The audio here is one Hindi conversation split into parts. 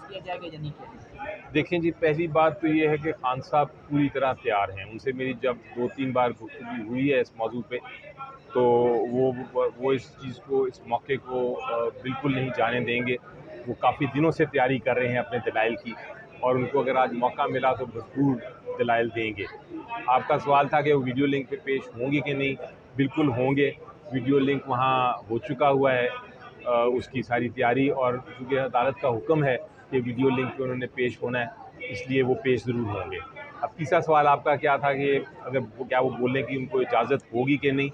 किया जाएगा या नहीं किया जाएगा? देखें जी, पहली बात तो ये है कि खान साहब पूरी तरह तैयार हैं। उनसे मेरी जब 2-3 बार गुफ्तगू हुई है इस मौजू पे, तो वो इस चीज़ को, इस मौके को बिल्कुल नहीं जाने देंगे। वो काफ़ी दिनों से तैयारी कर रहे हैं अपने दलाइल की, और उनको अगर आज मौका मिला तो भरपूर दलाइल देंगे। आपका सवाल था कि वो वीडियो लिंक पे पेश होंगे कि नहीं? बिल्कुल होंगे। वीडियो लिंक वहाँ हो चुका हुआ है, उसकी सारी तैयारी, और चूँकि अदालत का हुक्म है कि वीडियो लिंक पे उन्होंने पेश होना है, इसलिए वो पेश ज़रूर होंगे। अब तीसरा सवाल आपका क्या था कि अगर क्या वो बोलें कि उनको इजाज़त होगी कि नहीं?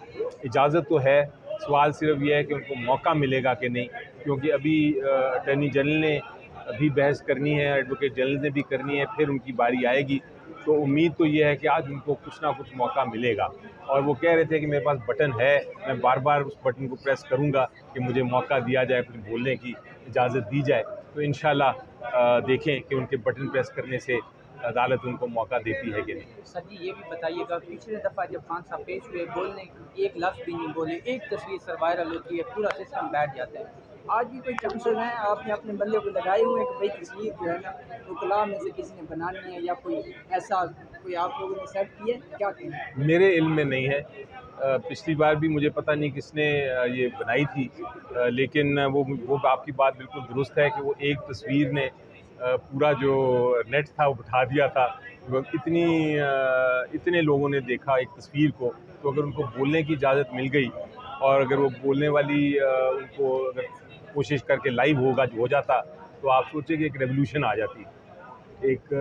इजाज़त तो है, सवाल सिर्फ ये है कि उनको मौका मिलेगा कि नहीं, क्योंकि अभी अटॉर्नी जनरल ने भी बहस करनी है, एडवोकेट जनरल ने भी करनी है, फिर उनकी बारी आएगी। तो उम्मीद तो ये है कि आज उनको कुछ ना कुछ मौका मिलेगा, और वो कह रहे थे कि मेरे पास बटन है, मैं बार बार उस बटन को प्रेस करूँगा कि मुझे मौका दिया जाए, कुछ बोलने की इजाज़त दी जाए। तो इंशाल्लाह देखें कि उनके बटन प्रेस करने से अदालत उनको मौका देती है कि नहीं। सर जी ये भी बताइएगा, पिछले दफ़ा जब खान साहब पेश हुए, बोलने एक लफ्ज़ भी नहीं बोले, एक तस्वीर सर वायरल होती है, पूरा सिस्टम बैठ जाता है। आज भी कोई चांसेस हैं, आपने अपने बल्ले को लगाए हुए हैं कि भाई तस्वीर जो है ना वकला में से किसी ने बनानी है, या कोई ऐसा कोई आप लोगों ने सेट किया है, क्या कहें? मेरे इल्म में नहीं है। पिछली बार भी मुझे पता नहीं किसने ये बनाई थी, लेकिन वो आपकी बात बिल्कुल दुरुस्त है कि वो एक तस्वीर ने पूरा जो नेट था वो बिठा दिया था। वो इतने लोगों ने देखा एक तस्वीर को, तो अगर उनको बोलने की इजाज़त मिल गई, और अगर वो बोलने वाली उनको अगर कोशिश करके लाइव हो जाता, तो आप सोचिए कि एक रेवोल्यूशन आ जाती। एक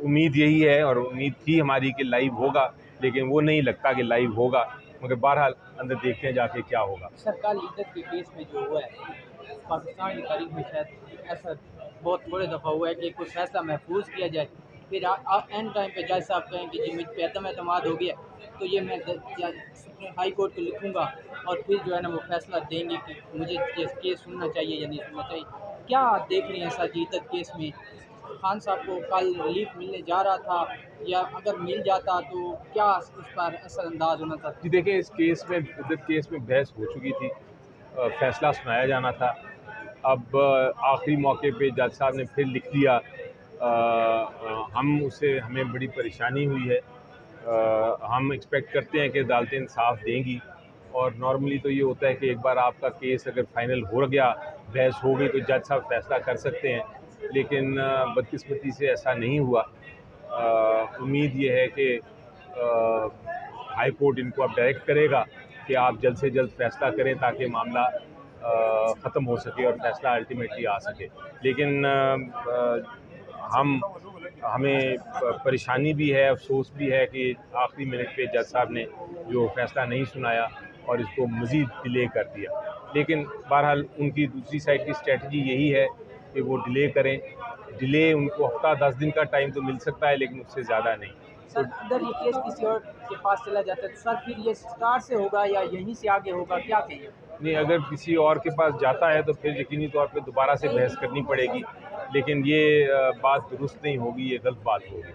उम्मीद यही है, और उम्मीद थी हमारी कि लाइव होगा, लेकिन वो नहीं लगता कि लाइव होगा। मगर बहरहाल अंदर देखते हैं जाके क्या होगा। सर कल इज्जत के केस में जो हुआ है, पाकिस्तान की तारीख में शायद ऐसा बहुत थोड़े दफ़ा हुआ है कि कोई फैसला महफूज किया जाए, फिर एंड टाइम पे जज साहब कहें कि जी मुझ पे अदम एतमाद हो गया, तो ये मैं सुप्रीम हाई कोर्ट को लिखूँगा, और फिर जो है ना वो फैसला देंगे कि मुझे केस सुनना चाहिए या नहीं सुनना चाहिए। क्या आप देख रहे हैं सर जी इज्जत केस में? खान साहब को कल रिलीफ मिलने जा रहा था, या अगर मिल जाता तो क्या उस पर असरअंदाज होना था? जी देखिए, इस केस में, इद्दत केस में बहस हो चुकी थी, फैसला सुनाया जाना था। अब आखिरी मौके पे जज साहब ने फिर लिख दिया। हमें बड़ी परेशानी हुई है। हम एक्सपेक्ट करते हैं कि अदालतें इंसाफ देंगी, और नॉर्मली तो ये होता है कि एक बार आपका केस अगर फाइनल हो गया, बहस हो गई, तो जज साहब फैसला कर सकते हैं, लेकिन बदकिस्मती से ऐसा नहीं हुआ। उम्मीद ये है कि हाई कोर्ट इनको अब डायरेक्ट करेगा कि आप जल्द से जल्द फैसला करें, ताकि मामला ख़त्म हो सके और फैसला अल्टीमेटली आ सके। लेकिन हमें परेशानी भी है, अफसोस भी है कि आखिरी मिनट पे जज साहब ने जो फ़ैसला नहीं सुनाया और इसको मज़ीद डिले कर दिया। लेकिन बहरहाल उनकी दूसरी साइड की स्ट्रेटजी यही है कि वो डिले करें। डिले उनको हफ़्ता 10 दिन का टाइम तो मिल सकता है, लेकिन उससे ज़्यादा नहीं। तो सर अगर ये केस किसी और के पास चला जाता है तो सर फिर ये स्टार्ट से होगा या यहीं से आगे होगा, क्या कहें? नहीं, अगर किसी और के पास जाता है तो फिर यकीनी तौर पे दोबारा से बहस करनी पड़ेगी, लेकिन ये बात दुरुस्त नहीं होगी, ये गलत बात होगी।